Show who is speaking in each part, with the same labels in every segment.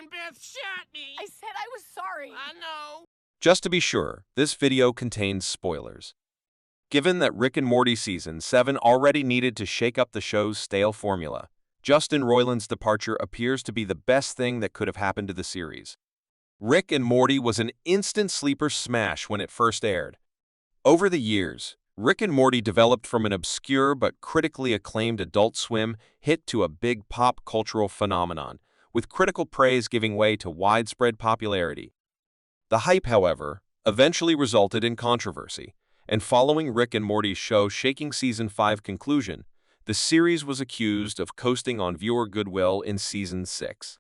Speaker 1: when Beth shot me.
Speaker 2: I said I was sorry.
Speaker 1: I know.
Speaker 3: Just to be sure, this video contains spoilers. Given that Rick and Morty Season 7 already needed to shake up the show's stale formula, Justin Roiland's departure appears to be the best thing that could have happened to the series. Rick and Morty was an instant sleeper smash when it first aired. Over the years, Rick and Morty developed from an obscure but critically acclaimed Adult Swim hit to a big pop cultural phenomenon, with critical praise giving way to widespread popularity. The hype, however, eventually resulted in controversy, and following Rick and Morty's show shaking Season 5 conclusion, the series was accused of coasting on viewer goodwill in Season 6.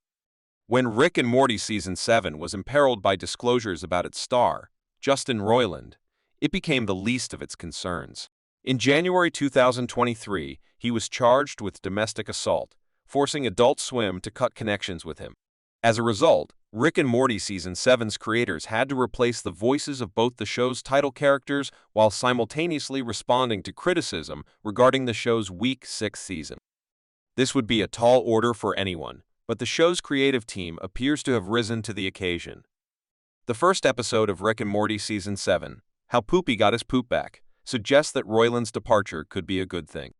Speaker 3: When Rick and Morty Season 7 was imperiled by disclosures about its star, Justin Roiland, it became the least of its concerns. In January 2023, he was charged with domestic assault, forcing Adult Swim to cut connections with him. As a result, Rick and Morty Season 7's creators had to replace the voices of both the show's title characters while simultaneously responding to criticism regarding the show's weak 6th season. This would be a tall order for anyone, but the show's creative team appears to have risen to the occasion. The first episode of Rick and Morty Season 7, How Poopy Got His Poop Back, suggests that Roiland's departure could be a good thing.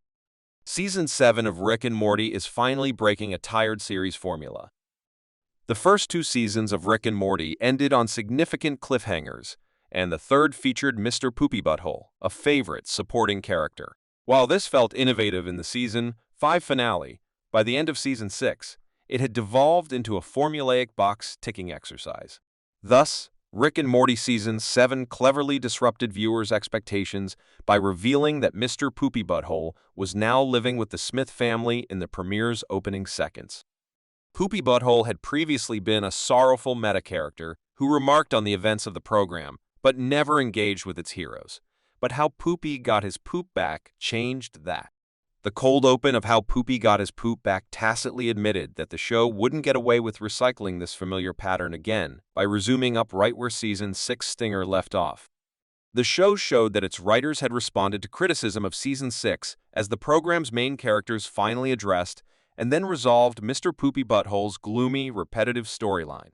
Speaker 3: Season 7 of Rick and Morty is finally breaking a tired series formula. The first 2 seasons of Rick and Morty ended on significant cliffhangers, and the third featured Mr. Poopy Butthole, a favorite supporting character. While this felt innovative in the Season 5 finale, by the end of Season 6, it had devolved into a formulaic box-ticking exercise. Thus, Rick and Morty Season 7 cleverly disrupted viewers' expectations by revealing that Mr. Poopy Butthole was now living with the Smith family in the premiere's opening seconds. Poopy Butthole had previously been a sorrowful meta-character who remarked on the events of the program, but never engaged with its heroes. But How Poopy Got His Poop Back changed that. The cold open of How Poopy Got His Poop Back tacitly admitted that the show wouldn't get away with recycling this familiar pattern again by resuming up right where Season 6 stinger left off. The show showed that its writers had responded to criticism of Season 6 as the program's main characters finally addressed and then resolved Mr. Poopy Butthole's gloomy, repetitive storyline.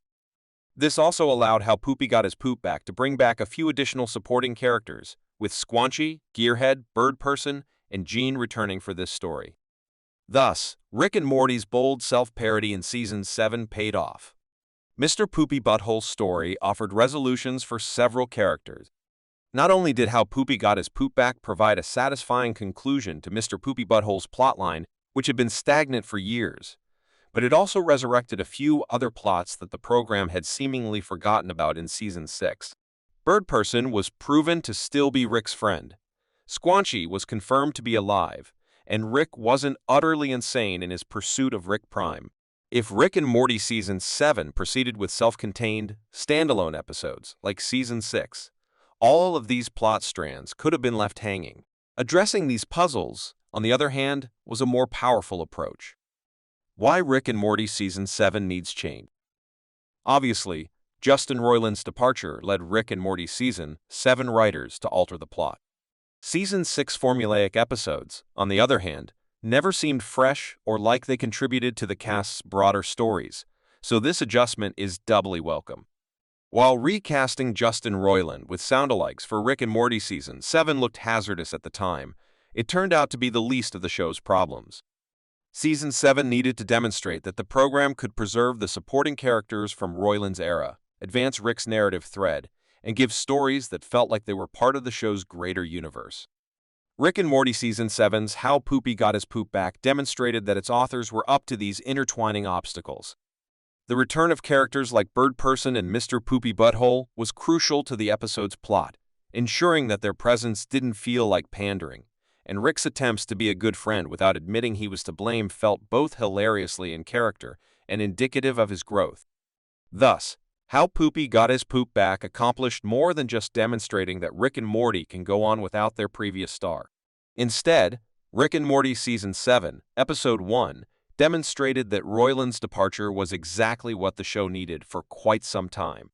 Speaker 3: This also allowed How Poopy Got His Poop Back to bring back a few additional supporting characters, with Squanchy, Gearhead, Bird Person, and Gene returning for this story. Thus, Rick and Morty's bold self-parody in Season 7 paid off. Mr. Poopy Butthole's story offered resolutions for several characters. Not only did How Poopy Got His Poop Back provide a satisfying conclusion to Mr. Poopy Butthole's plotline, which had been stagnant for years, but it also resurrected a few other plots that the program had seemingly forgotten about in Season 6. Bird Person was proven to still be Rick's friend. Squanchy was confirmed to be alive, and Rick wasn't utterly insane in his pursuit of Rick Prime. If Rick and Morty Season 7 proceeded with self-contained, standalone episodes, like Season 6, all of these plot strands could have been left hanging. Addressing these puzzles, on the other hand, was a more powerful approach. Why Rick and Morty Season 7 needs change? Obviously, Justin Roiland's departure led Rick and Morty Season 7 writers to alter the plot. Season 6 formulaic episodes, on the other hand, never seemed fresh or like they contributed to the cast's broader stories, so this adjustment is doubly welcome. While recasting Justin Roiland with soundalikes for Rick and Morty Season 7 looked hazardous at the time, it turned out to be the least of the show's problems. Season 7 needed to demonstrate that the program could preserve the supporting characters from Roiland's era, advance Rick's narrative thread, and give stories that felt like they were part of the show's greater universe. Rick and Morty Season 7's How Poopy Got His Poop Back demonstrated that its authors were up to these intertwining obstacles. The return of characters like Bird Person and Mr. Poopy Butthole was crucial to the episode's plot, ensuring that their presence didn't feel like pandering, and Rick's attempts to be a good friend without admitting he was to blame felt both hilariously in character and indicative of his growth. Thus, How Poopy Got His Poop Back accomplished more than just demonstrating that Rick and Morty can go on without their previous star. Instead, Rick and Morty Season 7, Episode 1, demonstrated that Roiland's departure was exactly what the show needed for quite some time.